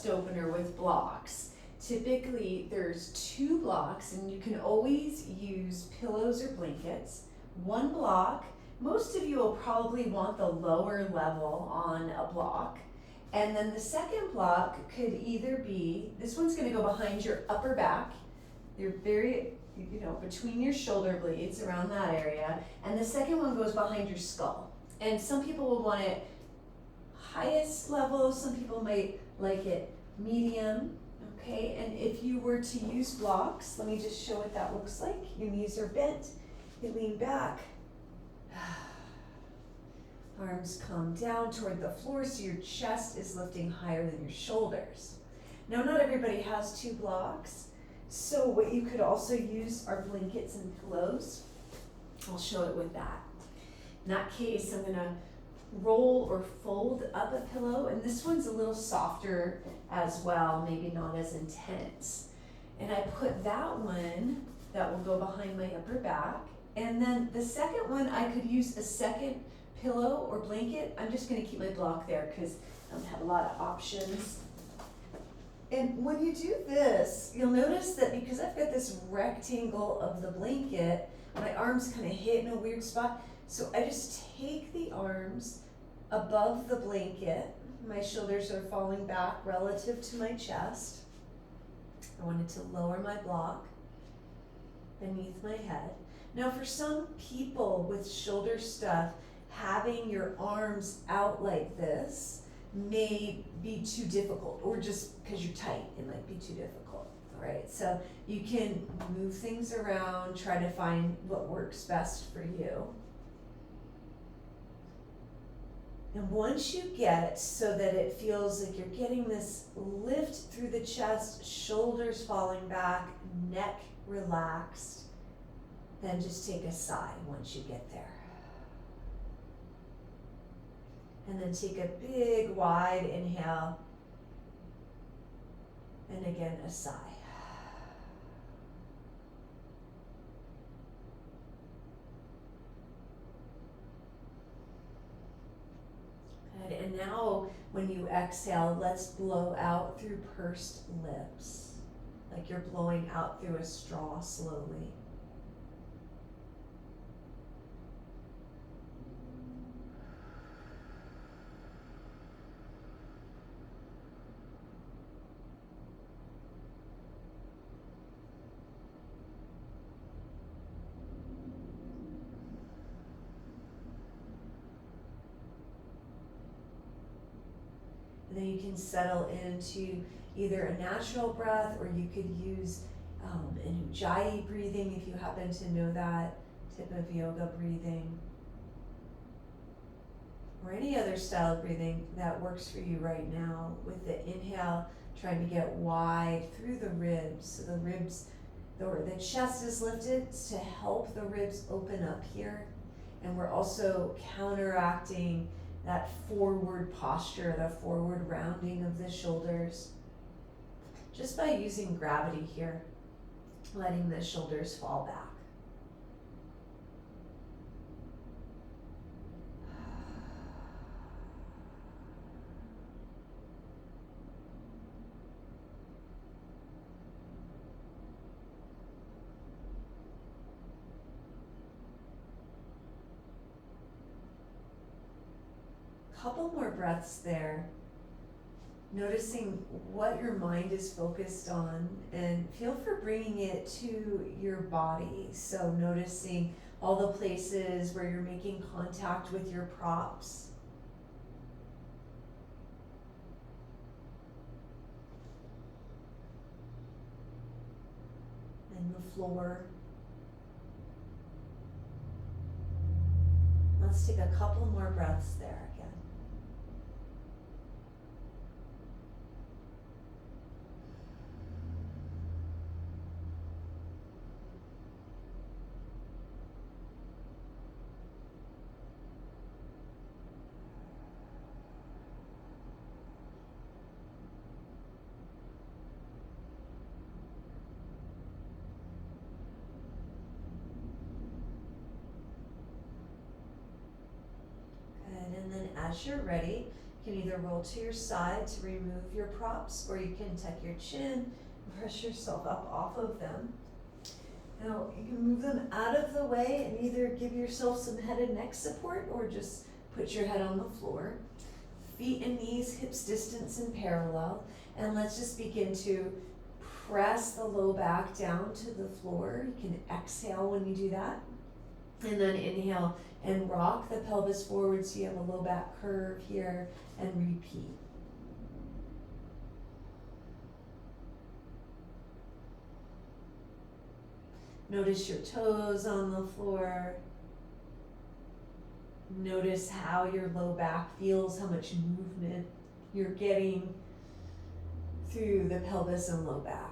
chest opener with blocks. Typically, there's 2 blocks, and you can always use pillows or blankets. 1 block, most of you will probably want the lower level on a block. And then the second block could either be, this one's gonna go behind your upper back, you're very, between your shoulder blades, around that area. And the second one goes behind your skull. And some people will want it highest level, some people might like it medium, okay? And if you were to use blocks, let me just show what that looks like. Your knees are bent, you lean back. Arms come down toward the floor so your chest is lifting higher than your shoulders. Now, not everybody has 2 blocks, so what you could also use are blankets and pillows. I'll show it with that. In that case, I'm gonna roll or fold up a pillow, and this one's a little softer as well, maybe not as intense. And I put that one, that will go behind my upper back, and then the second one, I could use a second pillow or blanket. I'm just gonna keep my block there because I don't have a lot of options. And when you do this, you'll notice that because I've got this rectangle of the blanket, my arms kind of hit in a weird spot. So I just take the arms above the blanket. My shoulders are falling back relative to my chest. I wanted to lower my block beneath my head. Now, for some people with shoulder stuff, having your arms out like this may be too difficult, or just because you're tight, it might be too difficult. All right, so you can move things around, try to find what works best for you. And once you get so that it feels like you're getting this lift through the chest, shoulders falling back, neck relaxed, then just take a sigh once you get there. And then take a big, wide inhale, and again, a sigh. Good, and now when you exhale, let's blow out through pursed lips, like you're blowing out through a straw slowly. And then you can settle into either a natural breath, or you could use an Ujjayi breathing if you happen to know that type of yoga breathing, or any other style of breathing that works for you right now. With the inhale, trying to get wide through the ribs, so the ribs, the chest is lifted to help the ribs open up here, and we're also counteracting that forward posture, the forward rounding of the shoulders, just by using gravity here, letting the shoulders fall back. Couple more breaths there, noticing what your mind is focused on, and feel for bringing it to your body. So noticing all the places where you're making contact with your props. And the floor. Let's take a couple more breaths there again. And then as you're ready, You can either roll to your side to remove your props, or you can tuck your chin and press yourself up off of them. Now, you can move them out of the way and either give yourself some head and neck support or just put your head on the floor. Feet and knees, hips distance and parallel. And let's just begin to press the low back down to the floor. You can exhale when you do that. And then inhale and rock the pelvis forward so you have a low back curve here, and repeat. Notice your toes on the floor. Notice how your low back feels, how much movement you're getting through the pelvis and low back.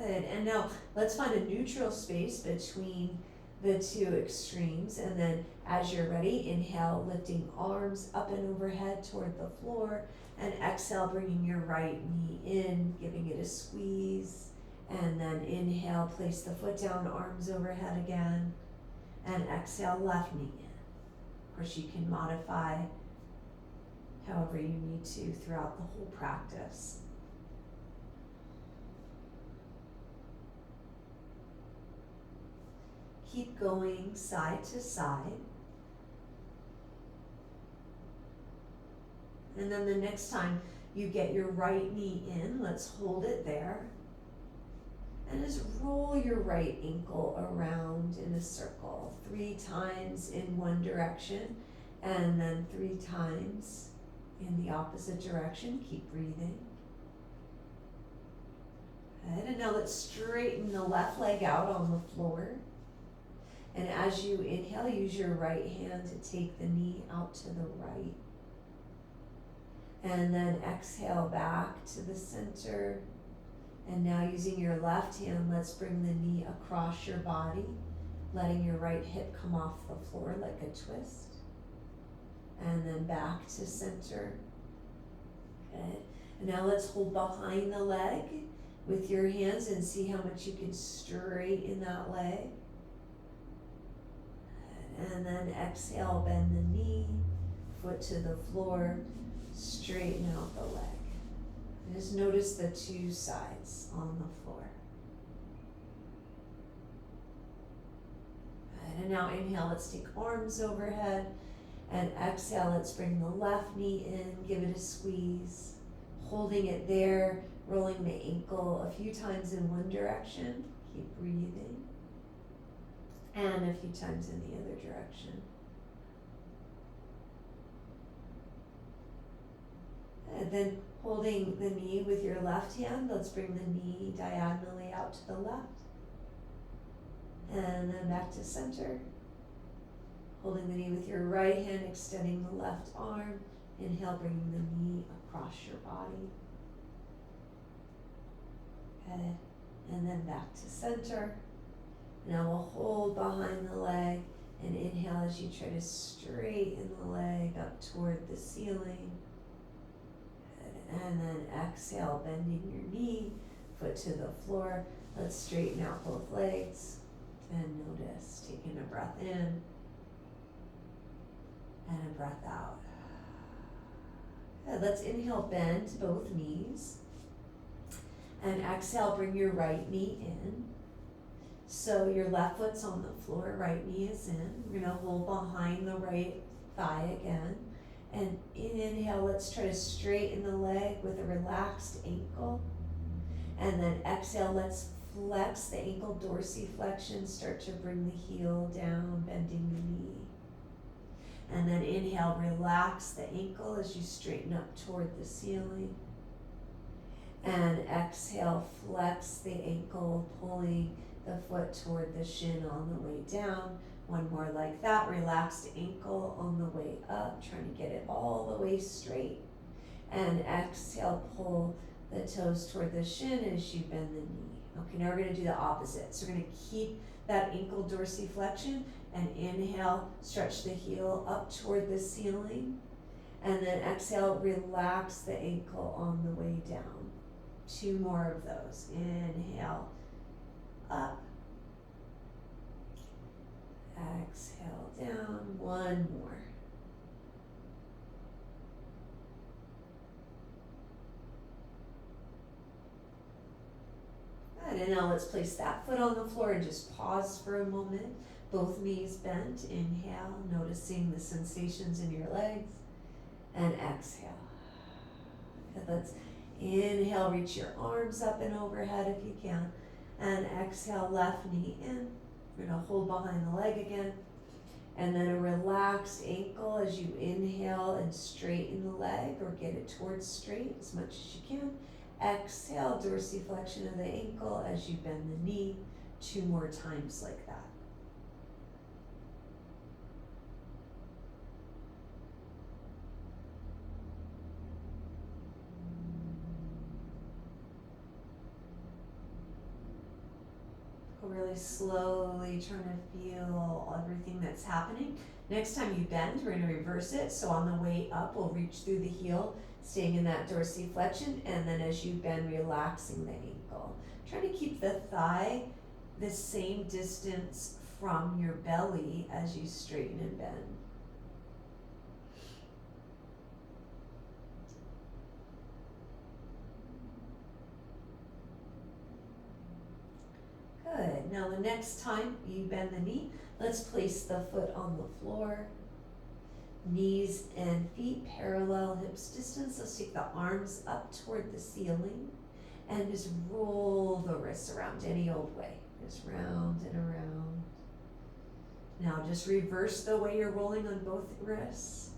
Good, and now let's find a neutral space between the two extremes, and then as you're ready, inhale, lifting arms up and overhead toward the floor, and exhale, bringing your right knee in, giving it a squeeze, and then inhale, place the foot down, arms overhead again, and exhale, left knee in. Of course, you can modify however you need to throughout the whole practice. Keep going side to side. And then the next time you get your right knee in, let's hold it there. And just roll your right ankle around in a circle 3 times in one direction, and then 3 times in the opposite direction. Keep breathing. Good. And now let's straighten the left leg out on the floor. And as you inhale, use your right hand to take the knee out to the right. And then exhale back to the center. And now using your left hand, let's bring the knee across your body, letting your right hip come off the floor like a twist. And then back to center. Good. And now let's hold behind the leg with your hands and see how much you can straighten that leg. And then exhale, bend the knee, foot to the floor, straighten out the leg. And just notice the 2 sides on the floor. Good. And now inhale, let's take arms overhead. And exhale, let's bring the left knee in, give it a squeeze. Holding it there, rolling the ankle a few times in one direction. Keep breathing. And a few times in the other direction. And then holding the knee with your left hand, let's bring the knee diagonally out to the left. And then back to center. Holding the knee with your right hand, extending the left arm. Inhale, bringing the knee across your body. Good. And then back to center. Now we'll hold behind the leg and inhale as you try to straighten the leg up toward the ceiling. Good. And then exhale, bending your knee, foot to the floor. Let's straighten out both legs and notice, taking a breath in and a breath out. Good. Let's inhale, bend both knees. And exhale, bring your right knee in. So your left foot's on the floor, right knee is in. We're gonna hold behind the right thigh again. And inhale, let's try to straighten the leg with a relaxed ankle. And then exhale, let's flex the ankle, dorsiflexion, start to bring the heel down, bending the knee. And then inhale, relax the ankle as you straighten up toward the ceiling. And exhale, flex the ankle, pulling the foot toward the shin on the way down. One more like that, relaxed ankle on the way up, trying to get it all the way straight. And exhale, pull the toes toward the shin as you bend the knee. Okay, now we're gonna do the opposite. So we're gonna keep that ankle dorsiflexion and inhale, stretch the heel up toward the ceiling. And then exhale, relax the ankle on the way down. 2 more of those. Inhale, up, Exhale down, one more. Good, and now let's place that foot on the floor and just pause for a moment. Both knees bent, inhale, noticing the sensations in your legs, and exhale. Good, let's inhale, reach your arms up and overhead if you can, and exhale, left knee in. We're gonna hold behind the leg again, and then a relaxed ankle as you inhale and straighten the leg or get it towards straight as much as you can. Exhale, dorsiflexion of the ankle as you bend the knee, 2 more times like that. Really slowly trying to feel everything that's happening. Next time you bend, we're going to reverse it. So on the way up, we'll reach through the heel, staying in that dorsiflexion, and then as you bend, relaxing the ankle. Try to keep the thigh the same distance from your belly as you straighten and bend. Good. Now the next time you bend the knee, let's place the foot on the floor. Knees and feet parallel, hips distance. Let's take the arms up toward the ceiling and just roll the wrists around any old way. Just round and around. Now just reverse the way you're rolling on both wrists.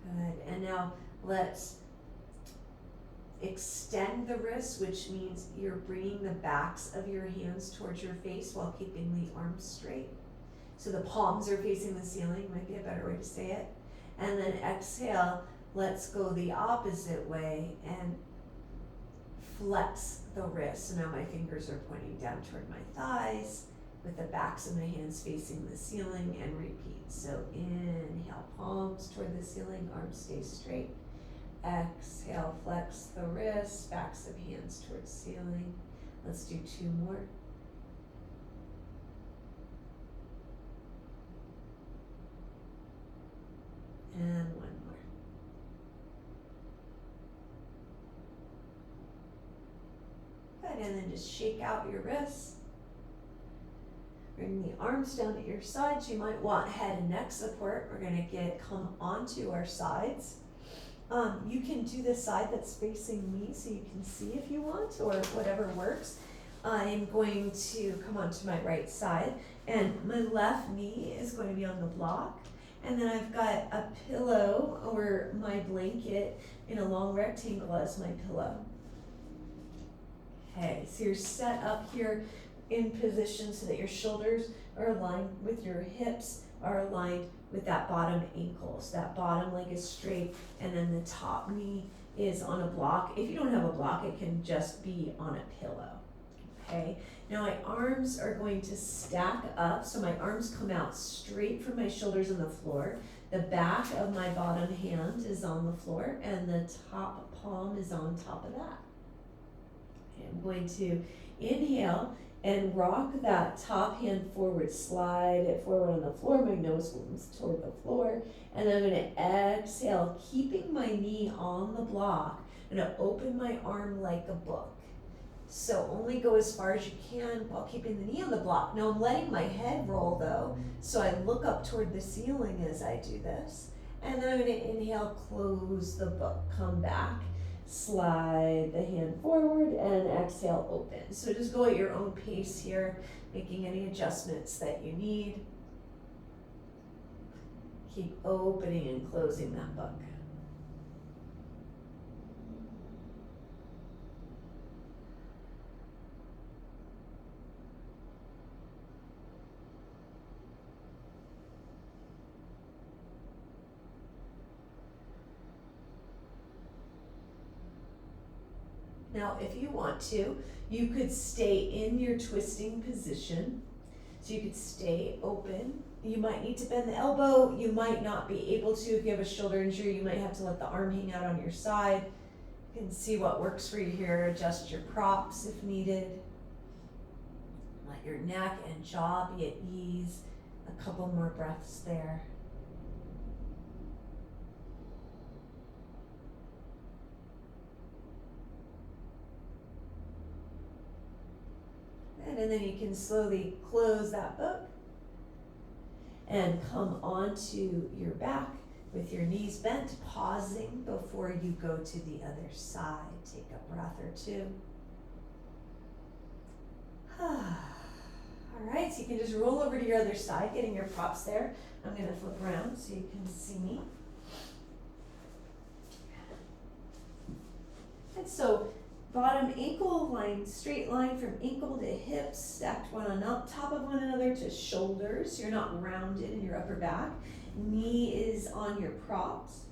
Good, and now let's extend the wrists, which means you're bringing the backs of your hands towards your face while keeping the arms straight. So the palms are facing the ceiling, might be a better way to say it. And then exhale, let's go the opposite way and flex the wrists. So now my fingers are pointing down toward my thighs, with the backs of my hands facing the ceiling, and repeat. So inhale, palms toward the ceiling, arms stay straight. Exhale, flex the wrists, backs of hands towards ceiling. Let's do 2 more. And 1 more. Good, and then just shake out your wrists. Bring the arms down at your sides. You might want head and neck support. We're gonna come onto our sides. You can do the side that's facing me so you can see if you want, or whatever works. I'm going to come onto my right side, and my left knee is going to be on the block. And then I've got a pillow or my blanket in a long rectangle as my pillow. Okay, so you're set up here in position so that your shoulders are aligned with your hips, are aligned with that bottom ankle. So that bottom leg is straight, and then the top knee is on a block. If you don't have a block, it can just be on a pillow. Okay, now my arms are going to stack up, so my arms come out straight from my shoulders on the floor. The back of my bottom hand is on the floor, and the top palm is on top of that. Okay, I'm going to inhale and rock that top hand forward, slide it forward on the floor. My nose comes toward the floor, and then I'm going to exhale, keeping my knee on the block. I'm going to open my arm like a book. So only go as far as you can while keeping the knee on the block. Now I'm letting my head roll though, so I look up toward the ceiling as I do this. And then I'm going to inhale, close the book, come back, slide the hand forward, and exhale, open. So just go at your own pace here, making any adjustments that you need. Keep opening and closing that book. Now, if you want to, you could stay in your twisting position. So you could stay open. You might need to bend the elbow. You might not be able to. If you have a shoulder injury, you might have to let the arm hang out on your side. You can see what works for you here, adjust your props if needed. Let your neck and jaw be at ease. A couple more breaths there. And then you can slowly close that book and come onto your back with your knees bent, pausing before you go to the other side. Take a breath or two. All right, so you can just roll over to your other side, getting your props there. I'm going to flip around so you can see me. And so bottom ankle line, straight line from ankle to hips, stacked one on top of one another to shoulders. You're not rounded in your upper back. Knee is on your props.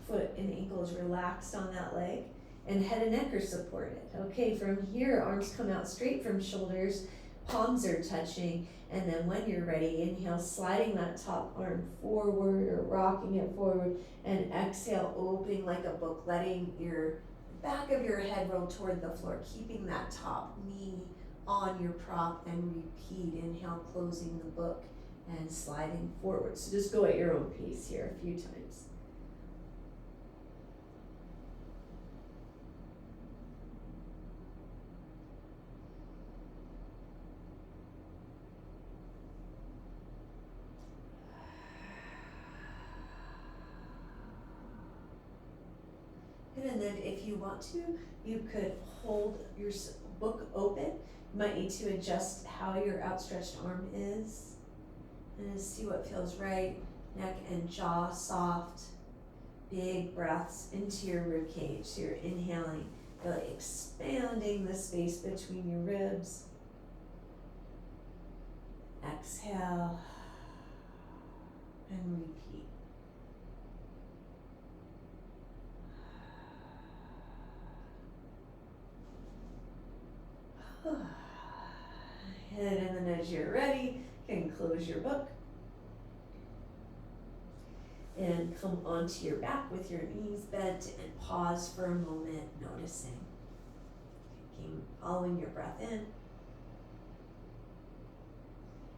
Foot and ankle is relaxed on that leg. And head and neck are supported. Okay, from here, arms come out straight from shoulders. Palms are touching. And then when you're ready, inhale, sliding that top arm forward or rocking it forward. And exhale, opening like a book, letting your back of your head roll toward the floor, keeping that top knee on your prop, and repeat. Inhale, closing the book and sliding forward. So just go at your own pace here a few times. And then if you want to, you could hold your book open. You might need to adjust how your outstretched arm is. And just see what feels right. Neck and jaw soft. Big breaths into your rib cage. So you're inhaling, really expanding the space between your ribs. Exhale and repeat. And then as you're ready, you can close your book and come onto your back with your knees bent and pause for a moment, noticing. Following your breath in.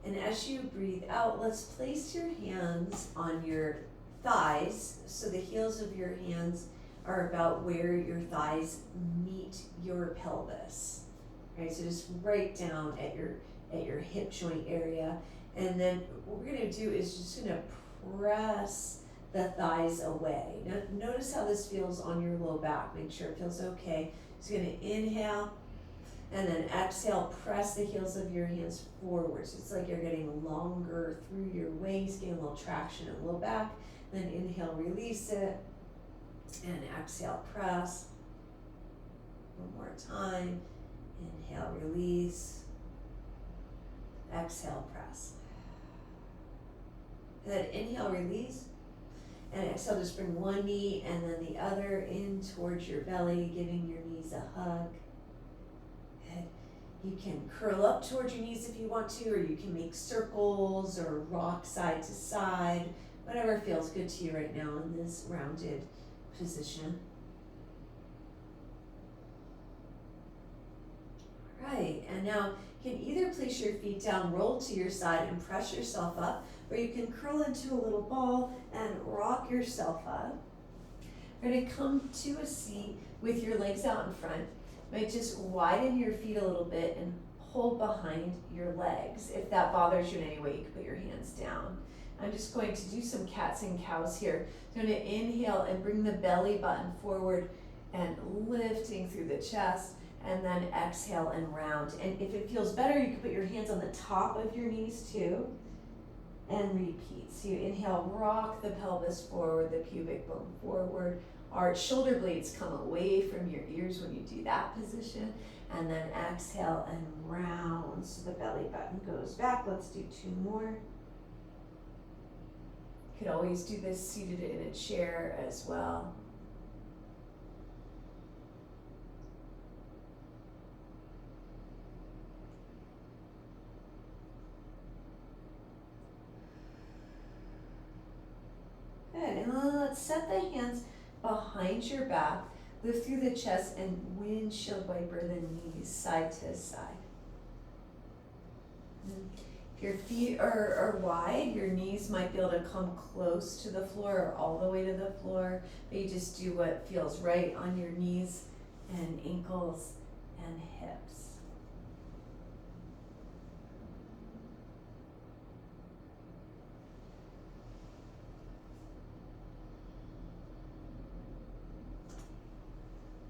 And as you breathe out, let's place your hands on your thighs. So the heels of your hands are about where your thighs meet your pelvis. Right, so just right down at your hip joint area. And then what we're gonna do is just gonna press the thighs away. Now notice how this feels on your low back. Make sure it feels okay. So you're gonna inhale and then exhale, press the heels of your hands forward. So it's like you're getting longer through your waist, getting a little traction in low back. Then inhale, release it, and exhale, press. One more time. Inhale, release. Exhale, press. And then inhale, release. And exhale, just bring one knee and then the other in towards your belly, giving your knees a hug. Good. You can curl up towards your knees if you want to, or you can make circles or rock side to side, whatever feels good to you right now in this rounded position. Right, and now you can either place your feet down, roll to your side and press yourself up, or you can curl into a little ball and rock yourself up. You're gonna come to a seat with your legs out in front. You might just widen your feet a little bit and hold behind your legs. If that bothers you in any way, you can put your hands down. I'm just going to do some cats and cows here. So I'm gonna inhale and bring the belly button forward and lifting through the chest. And then exhale and round. And if it feels better, you can put your hands on the top of your knees too. And repeat. So you inhale, rock the pelvis forward, the pubic bone forward. Arch, shoulder blades come away from your ears when you do that position. And then exhale and round. So the belly button goes back. Let's do two more. You could always do this seated in a chair as well. Good, and then let's set the hands behind your back. Lift through the chest and windshield wiper the knees side to side. If your feet are wide, your knees might be able to come close to the floor or all the way to the floor. But you just do what feels right on your knees and ankles and hips.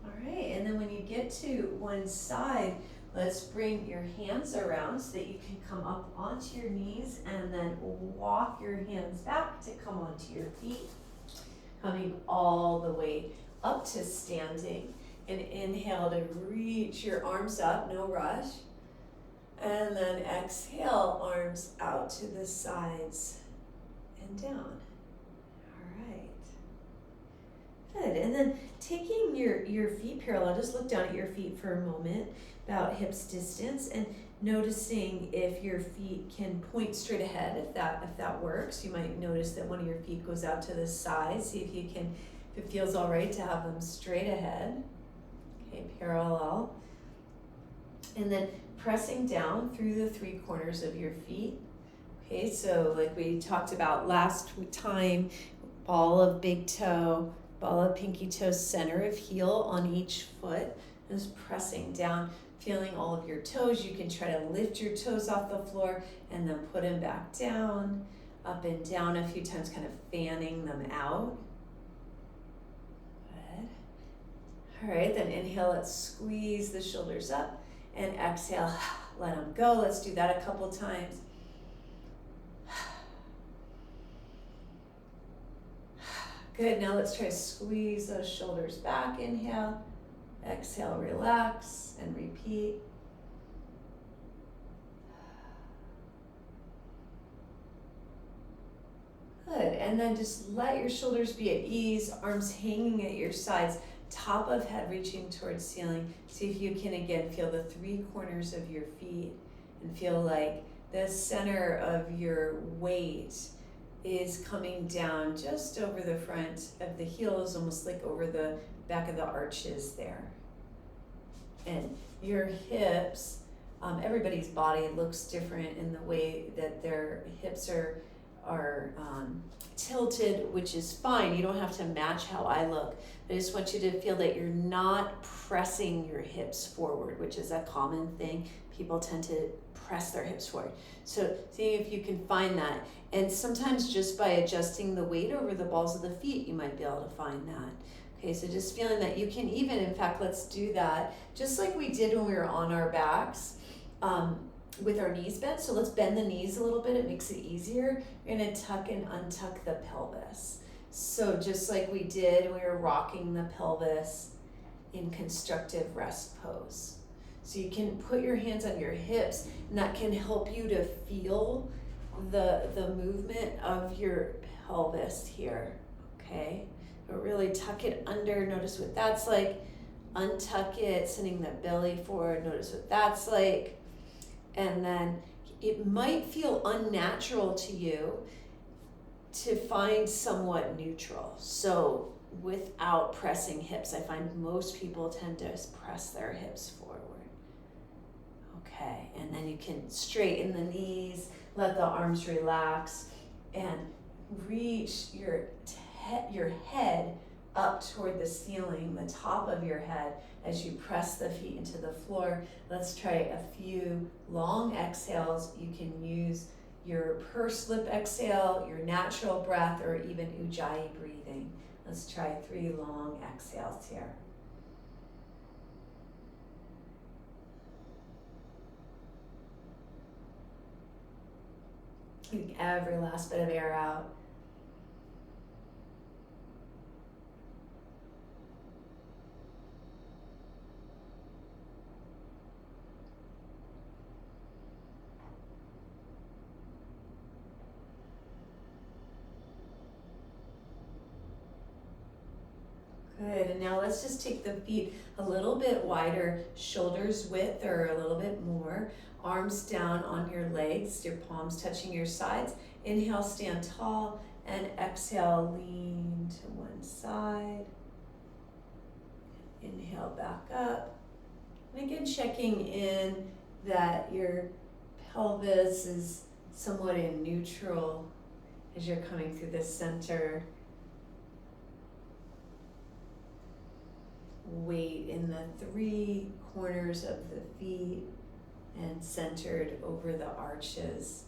All right, and then when you get to one side, let's bring your hands around so that you can come up onto your knees and then walk your hands back to come onto your feet. Coming all the way up to standing. And inhale to reach your arms up, no rush. And then exhale, arms out to the sides and down. All right. Good, and then taking your feet parallel, just look down at your feet for a moment, about hips distance, and noticing if your feet can point straight ahead, if that works. You might notice that one of your feet goes out to the side. See if it feels all right to have them straight ahead. Okay, parallel. And then pressing down through the three corners of your feet. Okay, so like we talked about last time, ball of big toe, ball of pinky toe, center of heel on each foot. Just pressing down, feeling all of your toes. You can try to lift your toes off the floor and then put them back down, up and down a few times, kind of fanning them out. Good. All right, then inhale, let's squeeze the shoulders up, and exhale, let them go. Let's do that a couple times. Good, now let's try to squeeze those shoulders back. Inhale, exhale, relax, and repeat. Good, and then just let your shoulders be at ease, arms hanging at your sides, top of head reaching towards ceiling. See if you can again feel the three corners of your feet and feel like the center of your weight is coming down just over the front of the heels, almost like over the back of the arches there. And your hips, everybody's body looks different in the way that their hips are tilted, which is fine. You don't have to match how I look. I just want you to feel that you're not pressing your hips forward, which is a common thing. People tend to press their hips forward. So see if you can find that. And sometimes just by adjusting the weight over the balls of the feet, you might be able to find that. Okay, so just feeling that you can even, in fact, let's do that just like we did when we were on our backs with our knees bent. So let's bend the knees a little bit. It makes it easier. You're gonna tuck and untuck the pelvis. So just like we did, we were rocking the pelvis in constructive rest pose. So you can put your hands on your hips, and that can help you to feel the movement of your pelvis here, okay? But really tuck it under, notice what that's like. Untuck it, sending the belly forward, notice what that's like. And then it might feel unnatural to you to find somewhat neutral. So without pressing hips, I find most people tend to press their hips forward. Okay, and then you can straighten the knees, let the arms relax, and reach your head up toward the ceiling, the top of your head, as you press the feet into the floor. Let's try a few long exhales. You can use your pursed lip exhale, your natural breath, or even Ujjayi breathing. Let's try 3 long exhales here. Every last bit of air out. Good, and now let's just take the feet a little bit wider, shoulders width or a little bit more. Arms down on your legs, your palms touching your sides. Inhale, stand tall, and exhale, lean to one side. Inhale back up. And again, checking in that your pelvis is somewhat in neutral as you're coming through the center. Weight in the 3 corners of the feet and centered over the arches.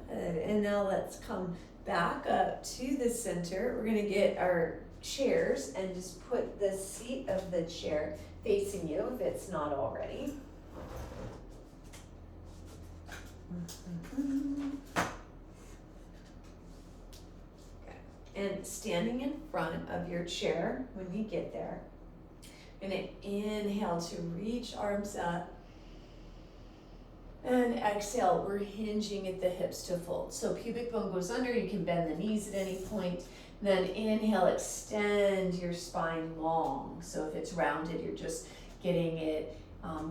And now let's come back up to the center. We're going to get our chairs and just put the seat of the chair facing you if it's not already. Okay. And standing in front of your chair when we get there, I'm going to inhale to reach arms up. And exhale, we're hinging at the hips to fold. So pubic bone goes under, you can bend the knees at any point. Then inhale, extend your spine long. So if it's rounded, you're just getting it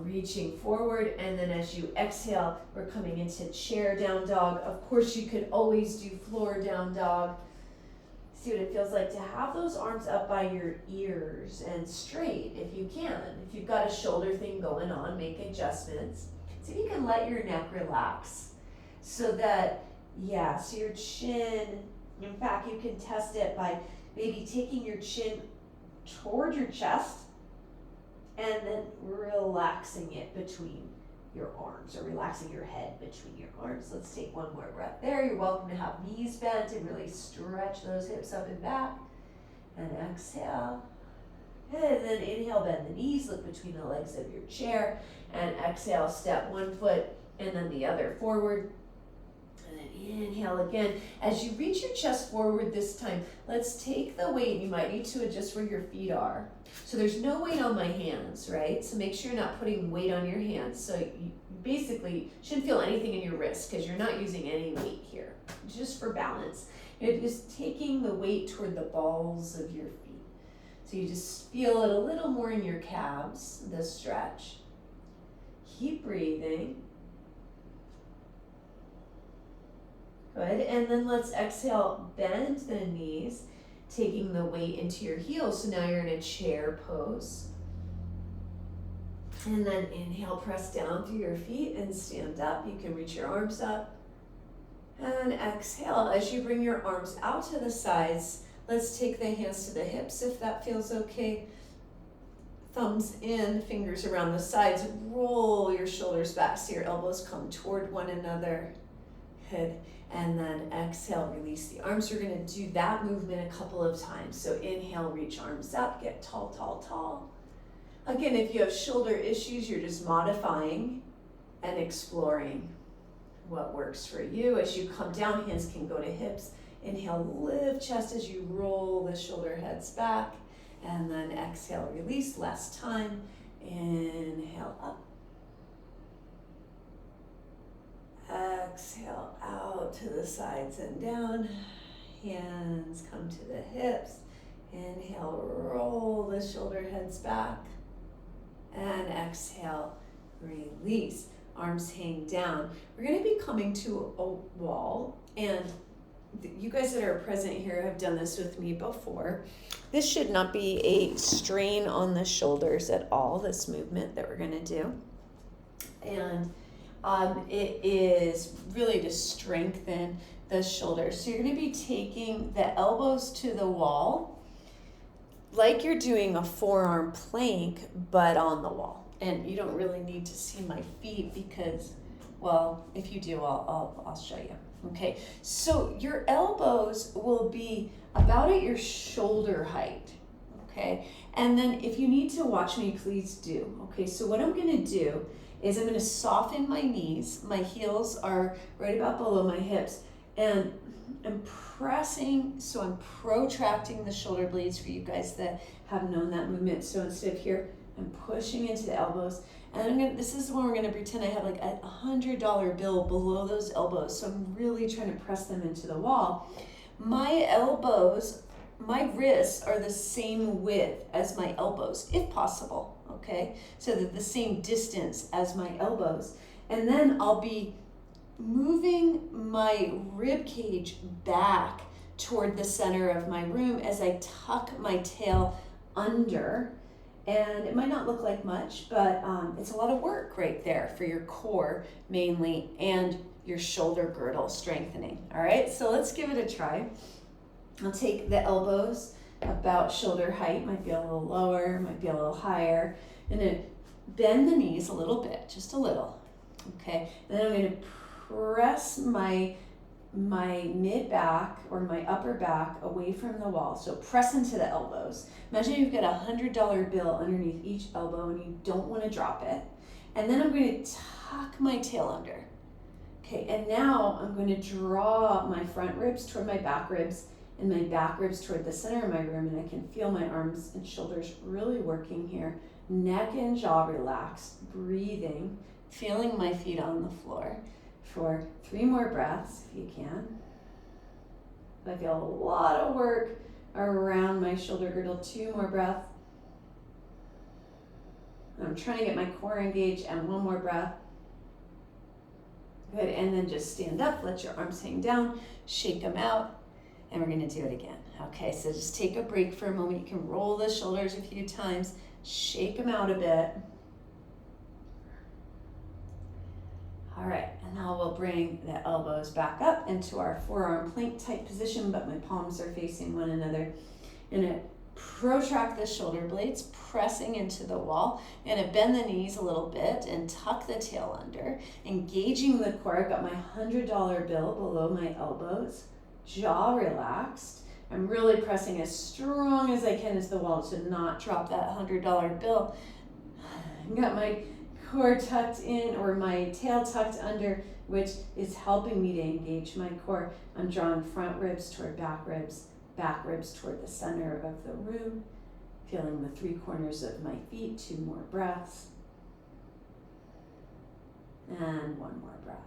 reaching forward. And then as you exhale, we're coming into chair down dog. Of course, you could always do floor down dog. See what it feels like to have those arms up by your ears and straight if you can. If you've got a shoulder thing going on, make adjustments. See if you can let your neck relax so that, so your chin, in fact, you can test it by maybe taking your chin toward your chest and then relaxing it between your arms, or relaxing your head between your arms. Let's take one more breath there. You're welcome to have knees bent and really stretch those hips up and back. And exhale. And then inhale, bend the knees, look between the legs of your chair, and exhale, step one foot and then the other forward. And then inhale again. As you reach your chest forward this time, let's take the weight. You might need to adjust where your feet are. So there's no weight on my hands, right? So make sure you're not putting weight on your hands. So you basically shouldn't feel anything in your wrist because you're not using any weight here, just for balance. You're just taking the weight toward the balls of your feet. So you just feel it a little more in your calves, the stretch. Keep breathing. Good, and then let's exhale, bend the knees, taking the weight into your heels. So now you're in a chair pose. And then inhale, press down through your feet and stand up. You can reach your arms up. And exhale, as you bring your arms out to the sides, let's take the hands to the hips if that feels okay. Thumbs in, fingers around the sides. Roll your shoulders back so your elbows come toward one another. Good. And then exhale, release the arms. We're going to do that movement a couple of times. So inhale, reach arms up, get tall, tall, tall. Again, if you have shoulder issues, you're just modifying and exploring what works for you. As you come down, hands can go to hips. Inhale, lift chest as you roll the shoulder heads back. And then exhale, release, last time. Inhale up. Exhale out to the sides and down. Hands come to the hips. Inhale, roll the shoulder heads back. And exhale, release. Arms hang down. We're going to be coming to a wall, and you guys that are present here have done this with me before. This should not be a strain on the shoulders at all, this movement that we're going to do. And it is really to strengthen the shoulders. So you're going to be taking the elbows to the wall like you're doing a forearm plank, but on the wall. And you don't really need to see my feet because, well, if you do, I'll show you. Okay, so your elbows will be about at your shoulder height, okay? And then if you need to watch me, please do. Okay, so what I'm gonna do is I'm gonna soften my knees. My heels are right about below my hips, and I'm pressing, so I'm protracting the shoulder blades for you guys that have known that movement. So instead of here, I'm pushing into the elbows. And this is when we're gonna pretend I have like a $100 bill below those elbows. So I'm really trying to press them into the wall. My elbows, my wrists are the same width as my elbows, if possible, okay? So that the same distance as my elbows. And then I'll be moving my rib cage back toward the center of my room as I tuck my tail under. And it might not look like much, but it's a lot of work right there for your core mainly and your shoulder girdle strengthening. All right, so let's give it a try. I'll take the elbows about shoulder height, might be a little lower, might be a little higher. And then bend the knees a little bit, just a little. Okay, and then I'm going to press my mid back or my upper back away from the wall. So press into the elbows. Imagine you've got $100 bill underneath each elbow and you don't want to drop it. And then I'm going to tuck my tail under. Okay, and now I'm going to draw my front ribs toward my back ribs and my back ribs toward the center of my room, and I can feel my arms and shoulders really working here. Neck and jaw relaxed, breathing, feeling my feet on the floor for 3 more breaths if you can. I feel a lot of work around my shoulder girdle. 2 more breaths. I'm trying to get my core engaged, and 1 more breath. Good, and then just stand up, let your arms hang down, shake them out, and we're gonna do it again. Okay, so just take a break for a moment. You can roll the shoulders a few times, shake them out a bit. All right, and now we'll bring the elbows back up into our forearm plank type position, but my palms are facing one another. And protract the shoulder blades, pressing into the wall. I'm gonna bend the knees a little bit and tuck the tail under, engaging the core. I've got my $100 bill below my elbows, jaw relaxed. I'm really pressing as strong as I can into the wall to not drop that $100 bill. I've got my core tucked in, or my tail tucked under, which is helping me to engage my core. I'm drawing front ribs toward back ribs toward the center of the room, feeling the 3 corners of my feet. 2 more breaths. And 1 more breath.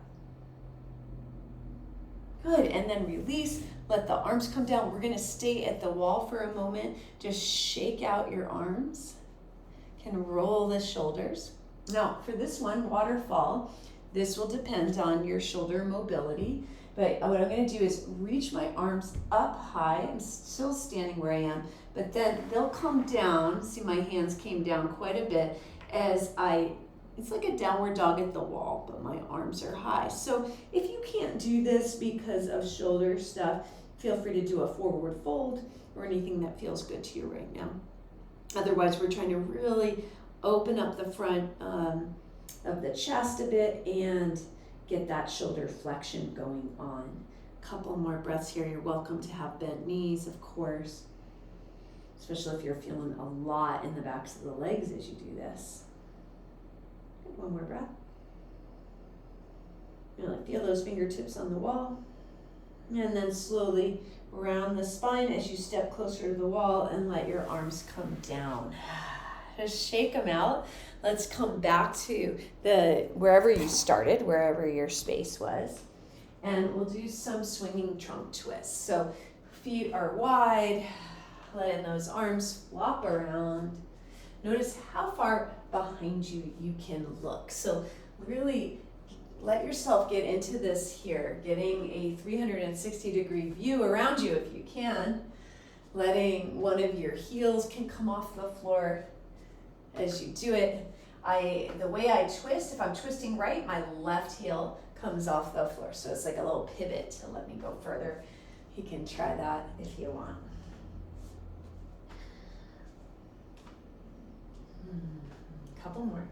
Good, and then release, let the arms come down. We're gonna stay at the wall for a moment. Just shake out your arms. You can roll the shoulders. Now, for this one, waterfall, this will depend on your shoulder mobility, but what I'm gonna do is reach my arms up high. I'm still standing where I am, but then they'll come down. See, my hands came down quite a bit as it's like a downward dog at the wall, but my arms are high. So if you can't do this because of shoulder stuff, feel free to do a forward fold or anything that feels good to you right now. Otherwise, we're trying to really open up the front of the chest a bit and get that shoulder flexion going on. Couple more breaths here. You're welcome to have bent knees, of course, especially if you're feeling a lot in the backs of the legs as you do this. 1 more breath. Really feel those fingertips on the wall. And then slowly round the spine as you step closer to the wall and let your arms come down. Just shake them out. Let's come back to wherever you started, wherever your space was. And we'll do some swinging trunk twists. So feet are wide, letting those arms flop around. Notice how far behind you can look. So really let yourself get into this here, getting a 360-degree view around you if you can. Letting one of your heels can come off the floor as you do it. The way I twist, if I'm twisting right, my left heel comes off the floor. So it's like a little pivot to let me go further. You can try that if you want. Couple more.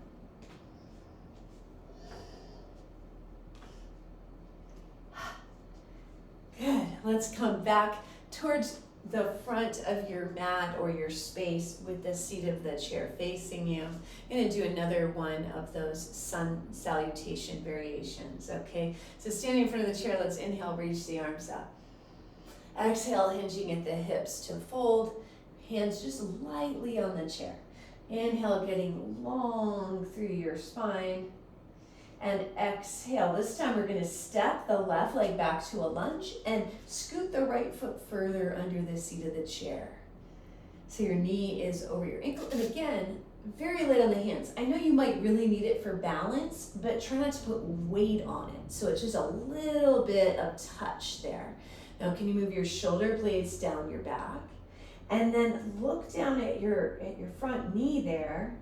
Good. Let's come back towards the front of your mat or your space with the seat of the chair facing you. I'm going to do another one of those sun salutation variations, okay? So standing in front of the chair, let's inhale, reach the arms up. Exhale, hinging at the hips to fold. Hands just lightly on the chair. Inhale, getting long through your spine. And exhale. This time we're going to step the left leg back to a lunge and scoot the right foot further under the seat of the chair. So your knee is over your ankle. And again, very light on the hands. I know you might really need it for balance, but try not to put weight on it. So it's just a little bit of touch there. Now can you move your shoulder blades down your back? And then look down at your front knee there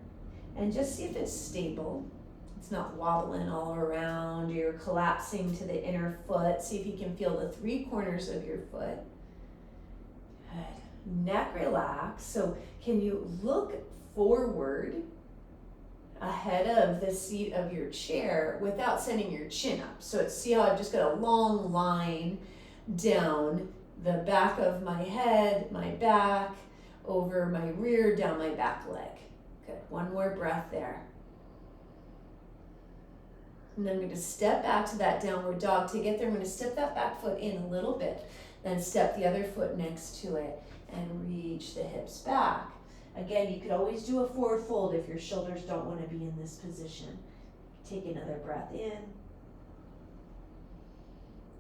and just see if it's stable. It's not wobbling all around, you're collapsing to the inner foot. See if you can feel the three corners of your foot. Good. Neck relaxed. So can you look forward ahead of the seat of your chair without sending your chin up? So see how I've just got a long line down the back of my head, my back, over my rear, down my back leg. Good. One more breath there. And then I'm going to step back to that downward dog. To get there, I'm going to step that back foot in a little bit, then step the other foot next to it and reach the hips back. Again, you could always do a forward fold if your shoulders don't want to be in this position. Take another breath in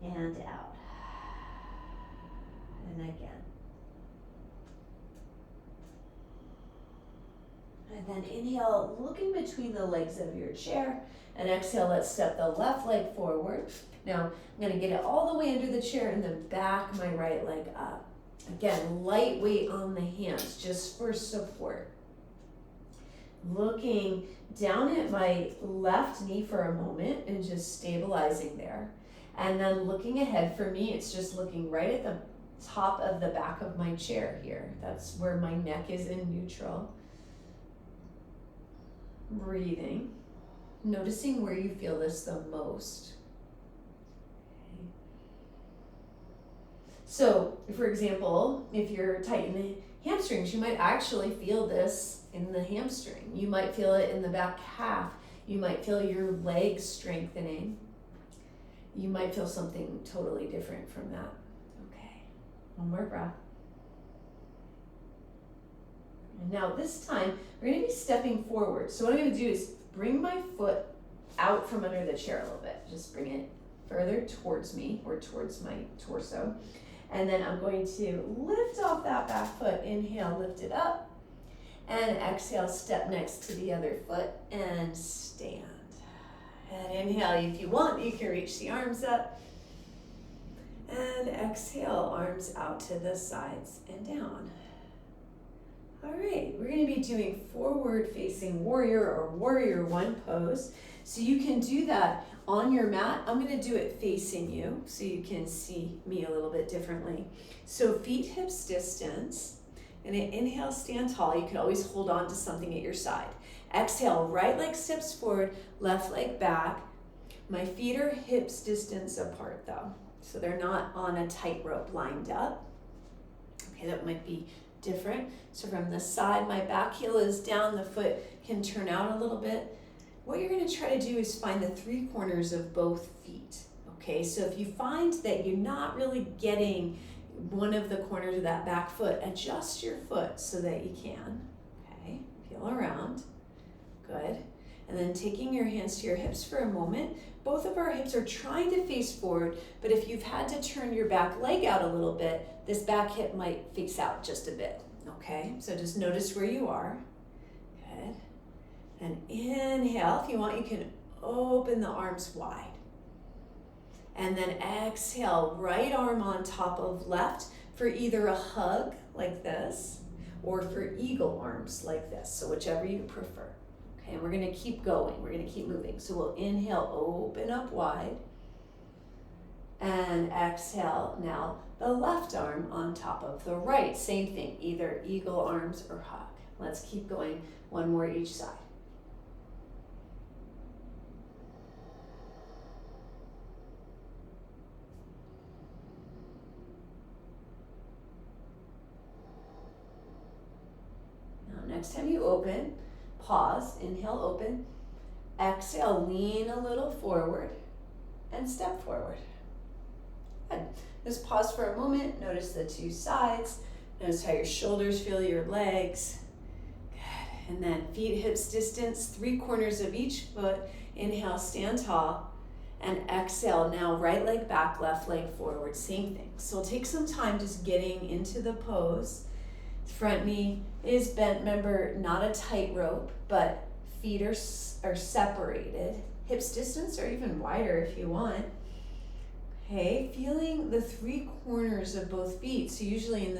and out. And again. And then inhale, looking between the legs of your chair. And exhale, let's step the left leg forward. Now, I'm going to get it all the way under the chair and then back my right leg up. Again, light weight on the hands, just for support. Looking down at my left knee for a moment and just stabilizing there. And then looking ahead, for me, it's just looking right at the top of the back of my chair here. That's where my neck is in neutral. Breathing. Noticing where you feel this the most. Okay. So, for example, if you're tight in the hamstrings, you might actually feel this in the hamstring. You might feel it in the back half. You might feel your legs strengthening. You might feel something totally different from that. Okay, one more breath. And now this time, we're going to be stepping forward. So what I'm going to do is bring my foot out from under the chair a little bit. Just bring it further towards me or towards my torso. And then I'm going to lift off that back foot. Inhale, lift it up. And exhale, step next to the other foot and stand. And inhale, if you want, you can reach the arms up. And exhale, arms out to the sides and down. All right, we're going to be doing forward facing warrior or warrior one pose. So you can do that on your mat. I'm going to do it facing you so you can see me a little bit differently. So feet hips distance. And inhale, stand tall. You can always hold on to something at your side. Exhale, right leg steps forward, left leg back. My feet are hips distance apart though. So they're not on a tightrope lined up. Okay, that might be different. So from the side, my back heel is down, the foot can turn out a little bit. What you're going to try to do is find the three corners of both feet. Okay, so if you find that you're not really getting one of the corners of that back foot, adjust your foot so that you can. Okay, feel around. Good. And then taking your hands to your hips for a moment. Both of our hips are trying to face forward, but if you've had to turn your back leg out a little bit, this back hip might face out just a bit. Okay, so just notice where you are. Good. And inhale. If you want, you can open the arms wide. And then exhale, right arm on top of left for either a hug like this or for eagle arms like this. So whichever you prefer. Okay, and we're going to keep going. We're going to keep moving. So we'll inhale, open up wide. And exhale, now the left arm on top of the right. Same thing, either eagle arms or hug. Let's keep going, one more each side. Now next time you open, pause, inhale, open. Exhale, lean a little forward and step forward. Good. Just pause for a moment. Notice the two sides. Notice how your shoulders feel, your legs. Good. And then feet hips distance, three corners of each foot. Inhale, stand tall. And exhale, now right leg back, left leg forward. Same thing. So we'll take some time just getting into the pose. Front knee is bent, remember, not a tightrope, but feet are separated. Hips distance or even wider if you want. Okay, feeling the three corners of both feet. So usually in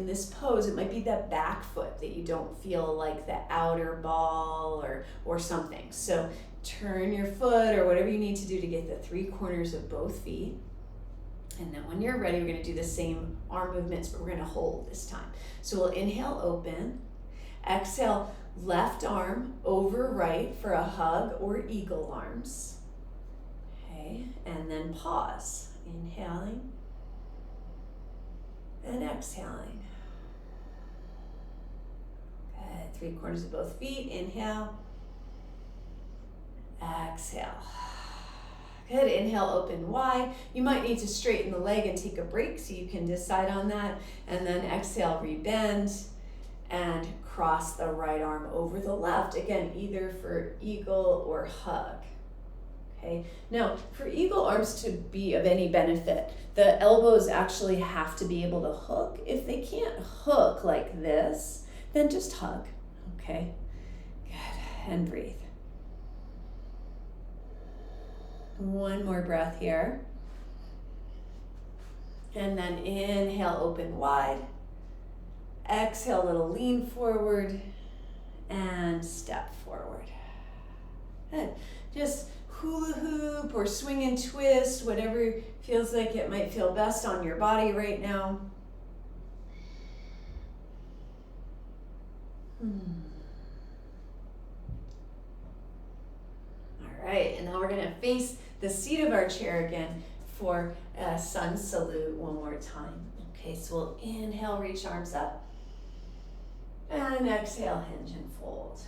this pose, it might be that back foot that you don't feel, like the outer ball or something. So turn your foot or whatever you need to do to get the three corners of both feet. And then when you're ready, we're gonna do the same arm movements, but we're gonna hold this time. So we'll inhale, open. Exhale, left arm over right for a hug or eagle arms. Okay, and then pause. Inhaling and exhaling. Good, three corners of both feet. Inhale, exhale. Good, inhale, open wide. You might need to straighten the leg and take a break so you can decide on that. And then exhale, rebend and cross the right arm over the left. Again, either for eagle or hug. Okay, now for eagle arms to be of any benefit, the elbows actually have to be able to hook. If they can't hook like this, then just hug, okay? Good, and breathe. One more breath here. And then inhale, open wide. Exhale, a little lean forward and step forward. Good, just hula hoop or swing and twist, whatever feels like it might feel best on your body right now. All right, and now we're gonna face the seat of our chair again for a sun salute one more time. Okay, so we'll inhale, reach arms up, and exhale, hinge and fold.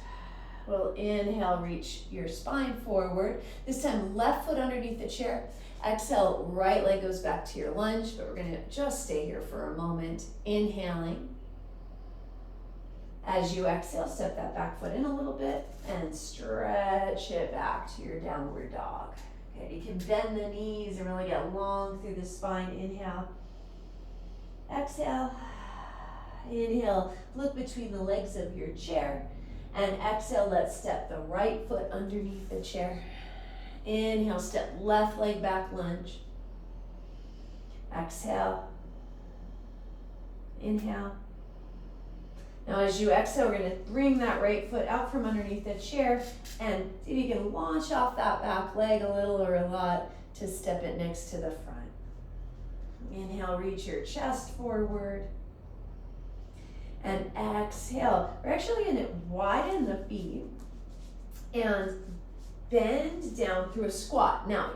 We'll inhale, reach your spine forward. This time, left foot underneath the chair. Exhale, right leg goes back to your lunge, but we're gonna just stay here for a moment. Inhaling. As you exhale, step that back foot in a little bit and stretch it back to your downward dog. Okay, you can bend the knees and really get long through the spine. Inhale. Exhale. Inhale, look between the legs of your chair. And exhale, let's step the right foot underneath the chair. Inhale, step left leg back, lunge. Exhale. Inhale. Now as you exhale, we're gonna bring that right foot out from underneath the chair and see if you can launch off that back leg a little or a lot to step it next to the front. Inhale, reach your chest forward. And exhale. We're actually gonna widen the feet and bend down through a squat. Now,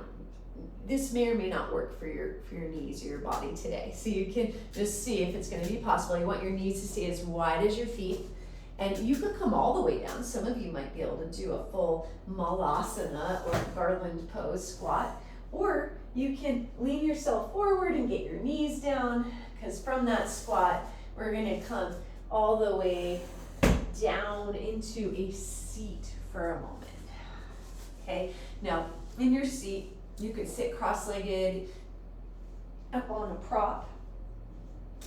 this may or may not work for your knees or your body today. So you can just see if it's gonna be possible. You want your knees to stay as wide as your feet. And you could come all the way down. Some of you might be able to do a full malasana or garland pose squat. Or you can lean yourself forward and get your knees down, because from that squat, we're gonna come all the way down into a seat for a moment. Okay, now in your seat, you could sit cross-legged up on a prop,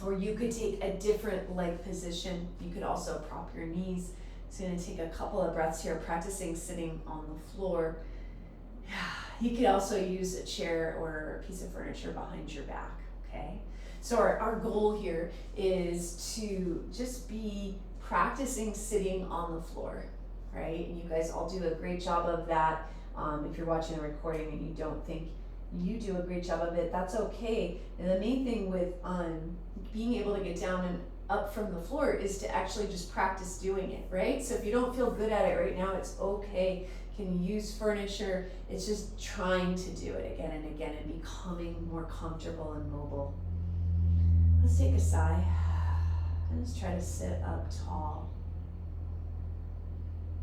or you could take a different leg position. You could also prop your knees. It's gonna take a couple of breaths here, practicing sitting on the floor. You could also use a chair or a piece of furniture behind your back, okay? So our goal here is to just be practicing sitting on the floor, right? And you guys all do a great job of that. If you're watching a recording and you don't think you do a great job of it, that's okay. And the main thing with being able to get down and up from the floor is to actually just practice doing it, right? So if you don't feel good at it right now, it's okay. You can use furniture. It's just trying to do it again and again and becoming more comfortable and mobile. Let's take a sigh and just try to sit up tall.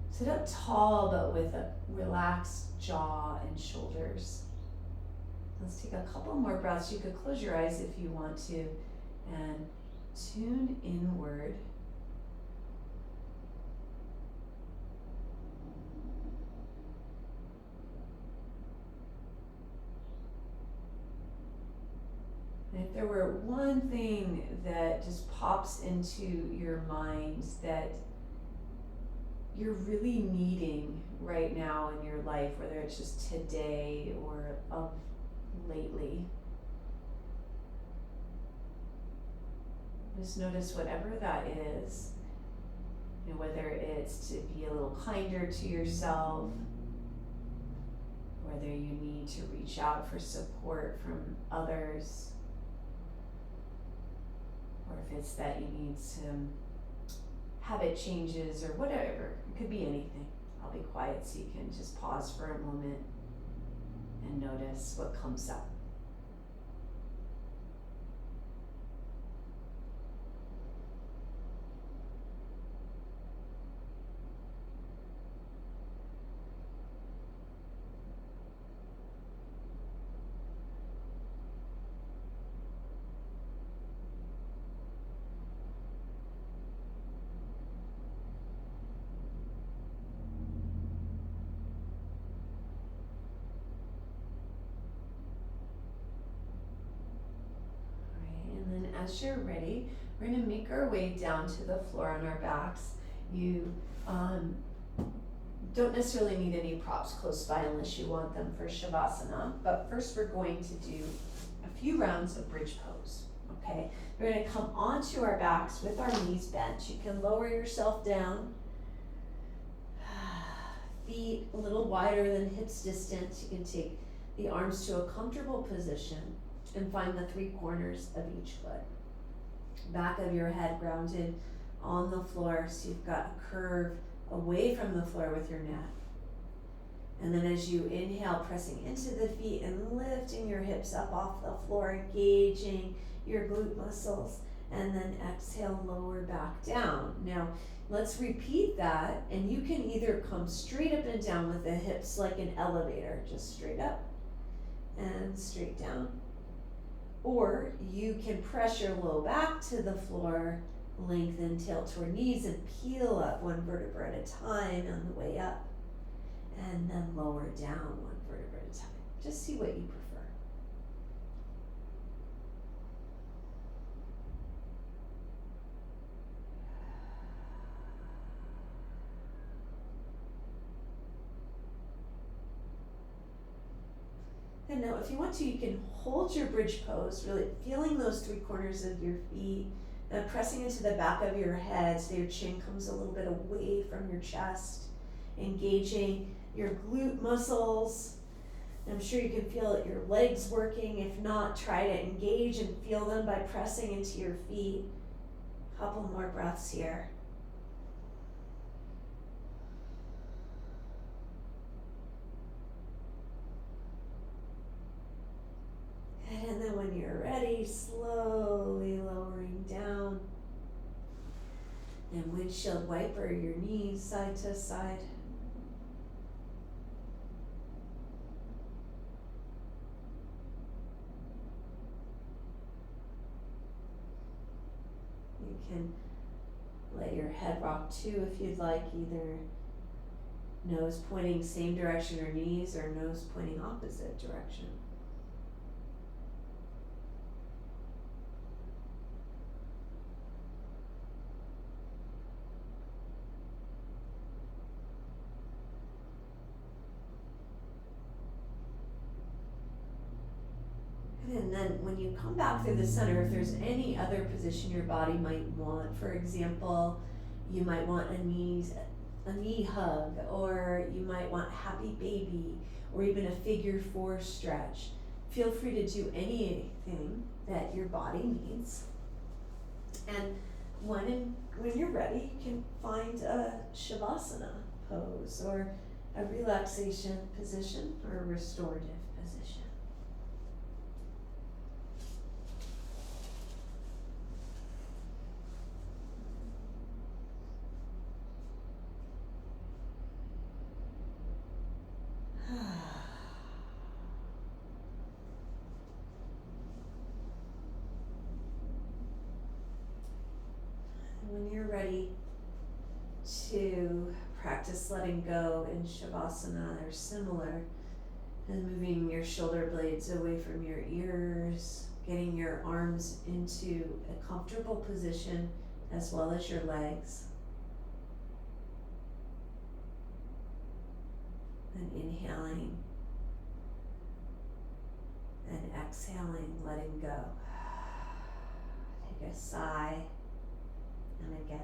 Sit up tall, but with a relaxed jaw and shoulders. Let's take a couple more breaths. You could close your eyes if you want to and tune inward. And if there were one thing that just pops into your mind that you're really needing right now in your life, whether it's just today or of lately, just notice whatever that is. You know, whether it's to be a little kinder to yourself, whether you need to reach out for support from others, or if it's that you need some habit changes or whatever. It could be anything. I'll be quiet so you can just pause for a moment and notice what comes up. As you're ready, we're going to make our way down to the floor on our backs. You don't necessarily need any props close by unless you want them for Shavasana, but first we're going to do a few rounds of bridge pose, okay? We're going to come onto our backs with our knees bent. You can lower yourself down, feet a little wider than hips distance. You can take the arms to a comfortable position and find the three corners of each foot. Back of your head grounded on the floor, so you've got a curve away from the floor with your neck. And then as you inhale, pressing into the feet and lifting your hips up off the floor, engaging your glute muscles, and then exhale, lower back down. Now, let's repeat that, and you can either come straight up and down with the hips like an elevator, just straight up and straight down. Or you can press your low back to the floor, lengthen tail toward knees, and peel up one vertebra at a time on the way up. And then lower down one vertebra at a time. Just see what you prefer. And now if you want to, you can hold your bridge pose, really feeling those three corners of your feet, and pressing into the back of your head so your chin comes a little bit away from your chest, engaging your glute muscles. I'm sure you can feel your legs working. If not, try to engage and feel them by pressing into your feet. A couple more breaths here. And then when you're ready, slowly lowering down. And windshield wiper your knees side to side. You can let your head rock too if you'd like, either nose pointing same direction or knees, or nose pointing opposite direction. And then when you come back through the center, if there's any other position your body might want, for example, you might want a knee hug, or you might want happy baby, or even a figure four stretch. Feel free to do anything that your body needs. And when you're ready, you can find a Shavasana pose, or a relaxation position, or a restorative position. When you're ready to practice letting go in Shavasana, they're similar, and moving your shoulder blades away from your ears, getting your arms into a comfortable position as well as your legs. And inhaling and exhaling, letting go. Take a sigh, and again.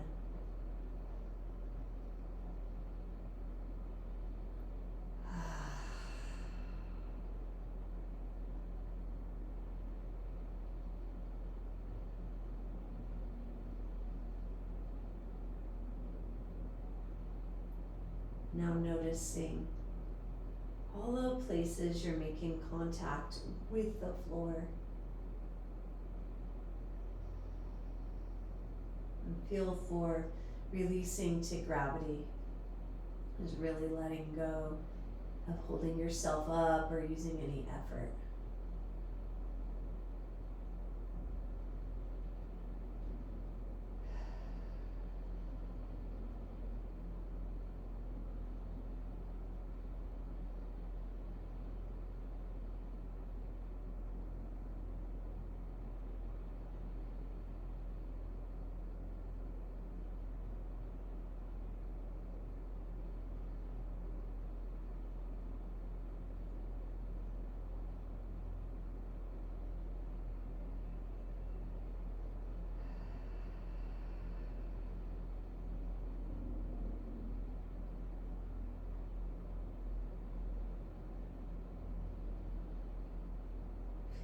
Now noticing all the places you're making contact with the floor. And feel for releasing to gravity. Is really letting go of holding yourself up or using any effort.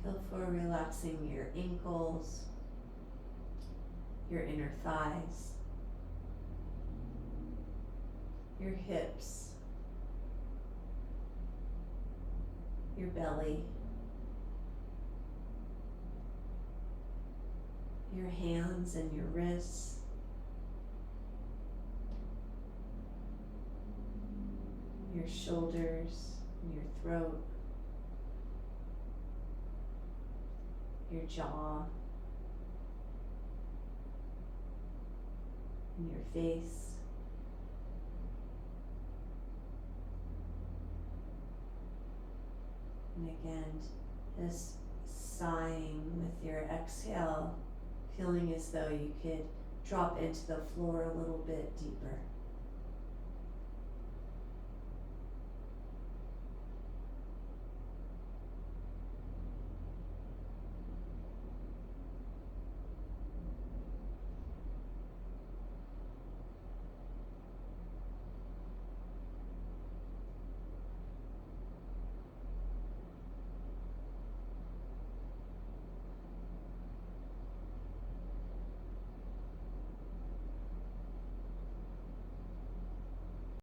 Feel for relaxing your ankles, your inner thighs, your hips, your belly, your hands and your wrists, your shoulders, and your throat, your jaw, and your face. And again, just sighing with your exhale, feeling as though you could drop into the floor a little bit deeper.